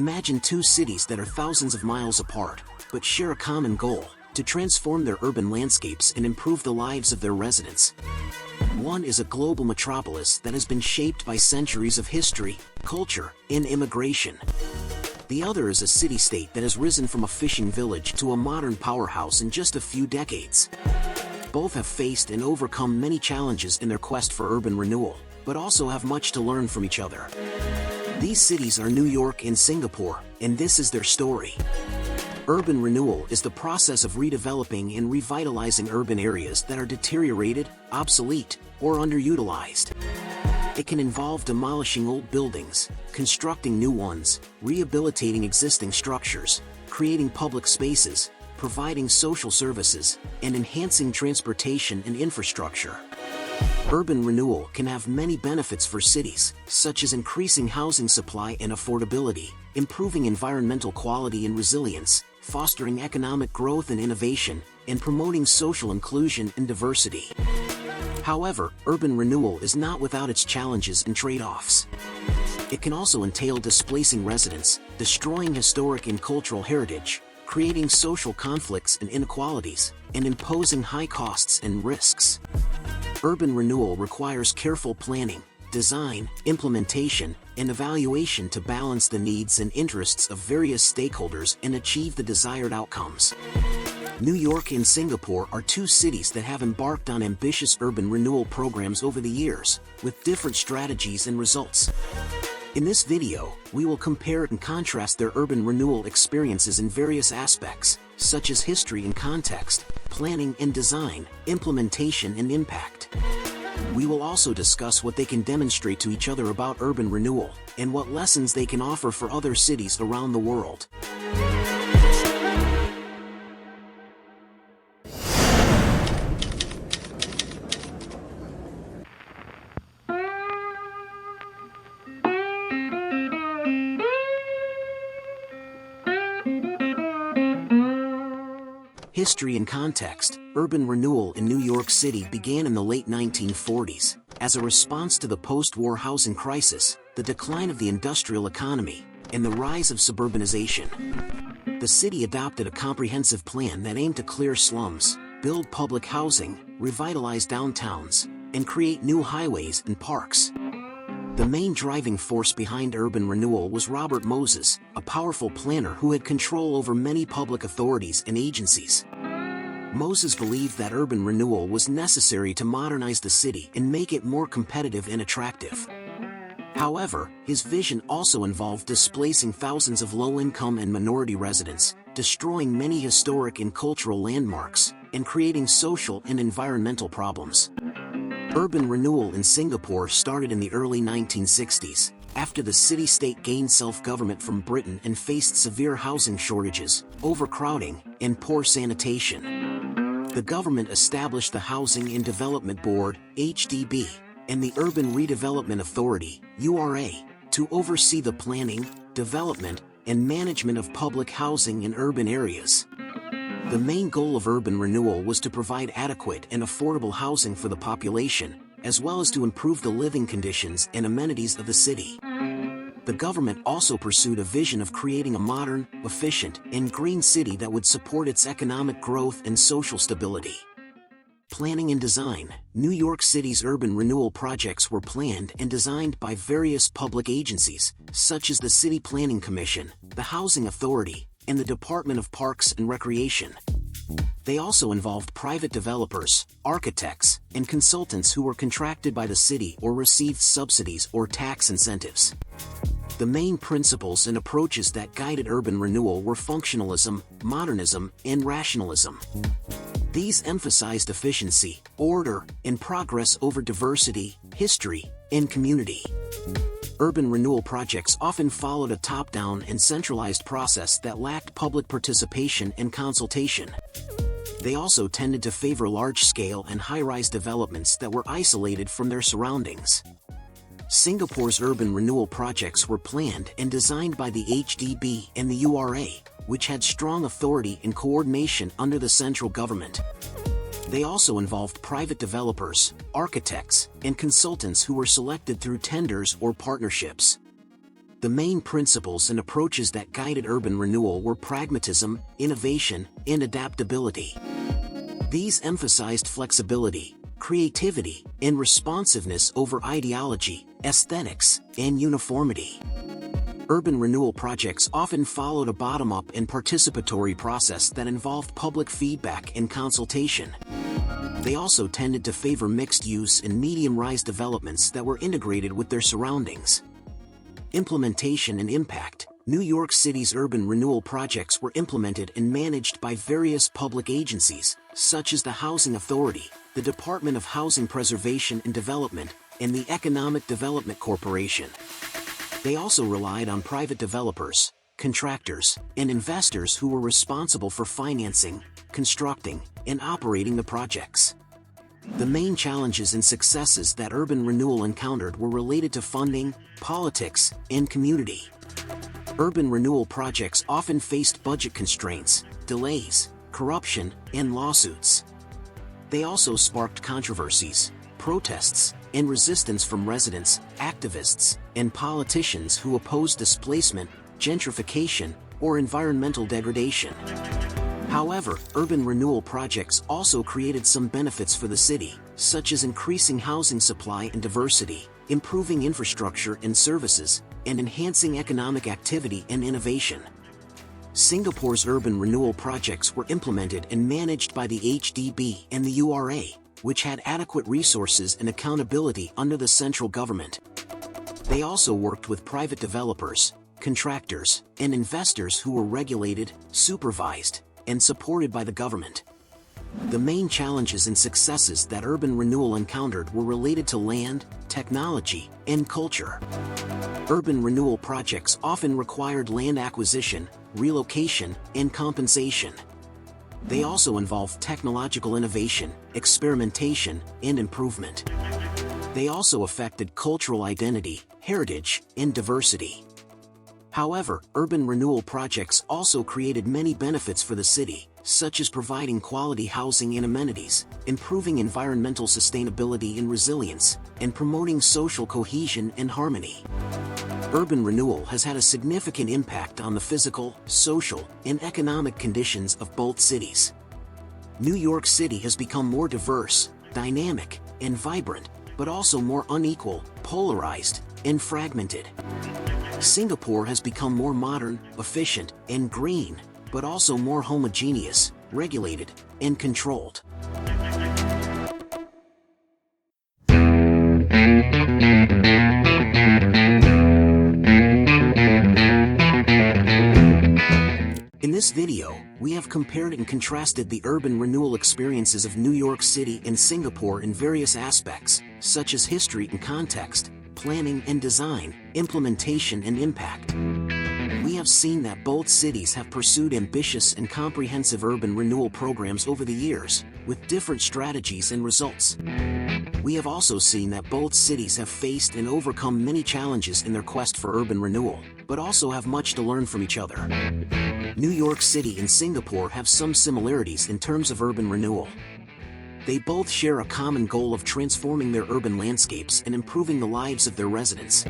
Imagine two cities that are thousands of miles apart, but share a common goal: to transform their urban landscapes and improve the lives of their residents. One is a global metropolis that has been shaped by centuries of history, culture, and immigration. The other is a city-state that has risen from a fishing village to a modern powerhouse in just a few decades. Both have faced and overcome many challenges in their quest for urban renewal, but also have much to learn from each other. These cities are New York and Singapore, and this is their story. Urban renewal is the process of redeveloping and revitalizing urban areas that are deteriorated, obsolete, or underutilized. It can involve demolishing old buildings, constructing new ones, rehabilitating existing structures, creating public spaces, providing social services, and enhancing transportation and infrastructure. Urban renewal can have many benefits for cities, such as increasing housing supply and affordability, improving environmental quality and resilience, fostering economic growth and innovation, and promoting social inclusion and diversity. However, urban renewal is not without its challenges and trade-offs. It can also entail displacing residents, destroying historic and cultural heritage, creating social conflicts and inequalities, and imposing high costs and risks. Urban renewal requires careful planning, design, implementation, and evaluation to balance the needs and interests of various stakeholders and achieve the desired outcomes. New York and Singapore are two cities that have embarked on ambitious urban renewal programs over the years, with different strategies and results. In this video, we will compare and contrast their urban renewal experiences in various aspects, such as history and context, planning and design, implementation and impact. We will also discuss what they can demonstrate to each other about urban renewal, and what lessons they can offer for other cities around the world. History and context. Urban renewal in New York City began in the late 1940s, as a response to the post-war housing crisis, the decline of the industrial economy, and the rise of suburbanization. The city adopted a comprehensive plan that aimed to clear slums, build public housing, revitalize downtowns, and create new highways and parks. The main driving force behind urban renewal was Robert Moses, a powerful planner who had control over many public authorities and agencies. Moses believed that urban renewal was necessary to modernize the city and make it more competitive and attractive. However, his vision also involved displacing thousands of low-income and minority residents, destroying many historic and cultural landmarks, and creating social and environmental problems. Urban renewal in Singapore started in the early 1960s, after the city-state gained self-government from Britain and faced severe housing shortages, overcrowding, and poor sanitation. The government established the Housing and Development Board, HDB, and the Urban Redevelopment Authority, URA, to oversee the planning, development, and management of public housing in urban areas. The main goal of urban renewal was to provide adequate and affordable housing for the population, as well as to improve the living conditions and amenities of the city. The government also pursued a vision of creating a modern, efficient, and green city that would support its economic growth and social stability. Planning and design. New York City's urban renewal projects were planned and designed by various public agencies, such as the City Planning Commission, the Housing Authority, and the Department of Parks and Recreation. They also involved private developers, architects, and consultants who were contracted by the city or received subsidies or tax incentives. The main principles and approaches that guided urban renewal were functionalism, modernism, and rationalism. These emphasized efficiency, order, and progress over diversity, history, and community. Urban renewal projects often followed a top-down and centralized process that lacked public participation and consultation. They also tended to favor large-scale and high-rise developments that were isolated from their surroundings. Singapore's urban renewal projects were planned and designed by the HDB and the URA, which had strong authority and coordination under the central government. They also involved private developers, architects, and consultants who were selected through tenders or partnerships. The main principles and approaches that guided urban renewal were pragmatism, innovation, and adaptability. These emphasized flexibility, creativity, and responsiveness over ideology, aesthetics, and uniformity. Urban renewal projects often followed a bottom-up and participatory process that involved public feedback and consultation. They also tended to favor mixed-use and medium-rise developments that were integrated with their surroundings. Implementation and impact. New York City's urban renewal projects were implemented and managed by various public agencies, such as the Housing Authority, the Department of Housing Preservation and Development, and the Economic Development Corporation. They also relied on private developers, contractors, and investors who were responsible for financing, constructing, and operating the projects. The main challenges and successes that urban renewal encountered were related to funding, politics, and community. Urban renewal projects often faced budget constraints, delays, corruption, and lawsuits. They also sparked controversies, protests, and resistance from residents, activists, and politicians who opposed displacement, gentrification, or environmental degradation. However, urban renewal projects also created some benefits for the city, such as increasing housing supply and diversity, improving infrastructure and services, and enhancing economic activity and innovation. Singapore's urban renewal projects were implemented and managed by the HDB and the URA, which had adequate resources and accountability under the central government. They also worked with private developers, contractors, and investors who were regulated, supervised, and supported by the government. The main challenges and successes that urban renewal encountered were related to land, technology, and culture. Urban renewal projects often required land acquisition, relocation, and compensation. They also involved technological innovation, experimentation, and improvement. They also affected cultural identity, heritage, and diversity. However, urban renewal projects also created many benefits for the city, such as providing quality housing and amenities, improving environmental sustainability and resilience, and promoting social cohesion and harmony. Urban renewal has had a significant impact on the physical, social, and economic conditions of both cities. New York City has become more diverse, dynamic, and vibrant, but also more unequal, polarized, and fragmented. Singapore has become more modern, efficient, and green, but also more homogeneous, regulated, and controlled. In this video, we have compared and contrasted the urban renewal experiences of New York City and Singapore in various aspects, such as history and context, planning and design, implementation and impact. We have seen that both cities have pursued ambitious and comprehensive urban renewal programs over the years, with different strategies and results. We have also seen that both cities have faced and overcome many challenges in their quest for urban renewal, but also have much to learn from each other. New York City and Singapore have some similarities in terms of urban renewal. They both share a common goal of transforming their urban landscapes and improving the lives of their residents.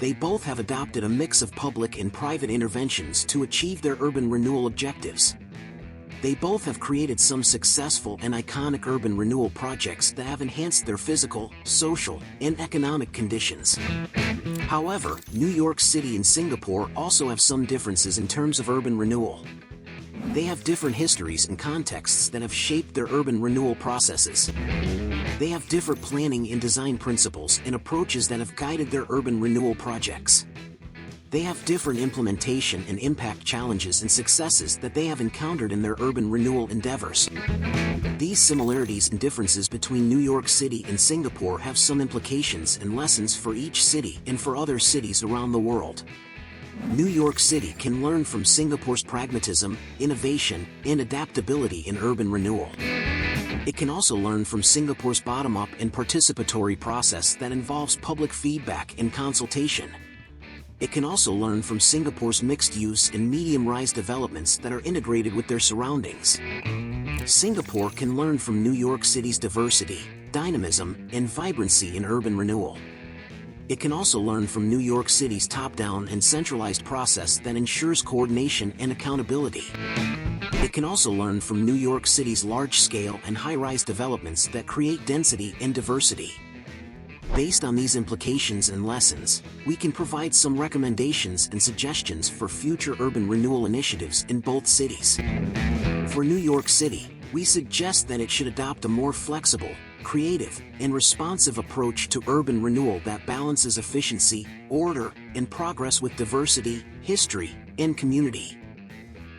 They both have adopted a mix of public and private interventions to achieve their urban renewal objectives. They both have created some successful and iconic urban renewal projects that have enhanced their physical, social, and economic conditions. However, New York City and Singapore also have some differences in terms of urban renewal. They have different histories and contexts that have shaped their urban renewal processes. They have different planning and design principles and approaches that have guided their urban renewal projects. They have different implementation and impact challenges and successes that they have encountered in their urban renewal endeavors. These similarities and differences between New York City and Singapore have some implications and lessons for each city and for other cities around the world. New York City can learn from Singapore's pragmatism, innovation, and adaptability in urban renewal. It can also learn from Singapore's bottom-up and participatory process that involves public feedback and consultation. It can also learn from Singapore's mixed-use and medium-rise developments that are integrated with their surroundings. Singapore can learn from New York City's diversity, dynamism, and vibrancy in urban renewal. It can also learn from New York City's top-down and centralized process that ensures coordination and accountability. It can also learn from New York City's large-scale and high-rise developments that create density and diversity. Based on these implications and lessons, we can provide some recommendations and suggestions for future urban renewal initiatives in both cities. For New York City, we suggest that it should adopt a more flexible, creative, and responsive approach to urban renewal that balances efficiency, order, and progress with diversity, history, and community.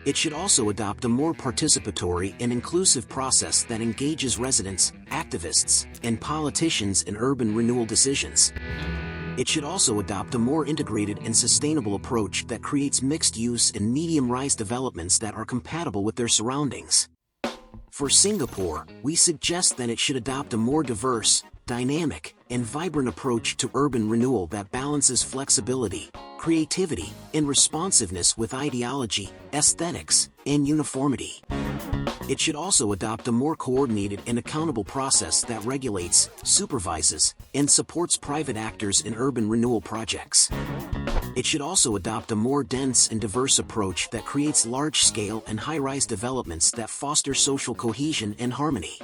It should also adopt a more participatory and inclusive process that engages residents, activists, and politicians in urban renewal decisions. It should also adopt a more integrated and sustainable approach that creates mixed-use and medium-rise developments that are compatible with their surroundings. For Singapore, we suggest that it should adopt a more diverse, dynamic, and vibrant approach to urban renewal that balances flexibility, creativity, and responsiveness with ideology, aesthetics, and uniformity. It should also adopt a more coordinated and accountable process that regulates, supervises, and supports private actors in urban renewal projects. It should also adopt a more dense and diverse approach that creates large-scale and high-rise developments that foster social cohesion and harmony.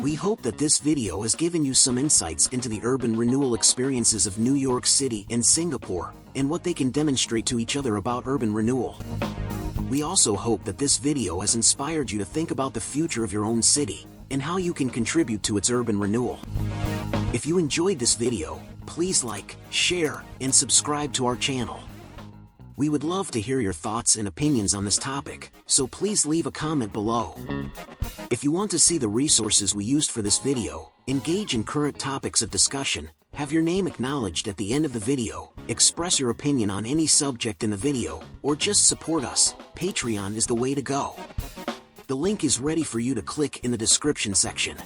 We hope that this video has given you some insights into the urban renewal experiences of New York City and Singapore, and what they can demonstrate to each other about urban renewal. We also hope that this video has inspired you to think about the future of your own city, and how you can contribute to its urban renewal. If you enjoyed this video, please like, share, and subscribe to our channel. We would love to hear your thoughts and opinions on this topic, so please leave a comment below. If you want to see the resources we used for this video, engage in current topics of discussion, have your name acknowledged at the end of the video, express your opinion on any subject in the video, or just support us, Patreon is the way to go. The link is ready for you to click in the description section.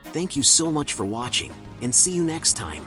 Thank you so much for watching, and see you next time.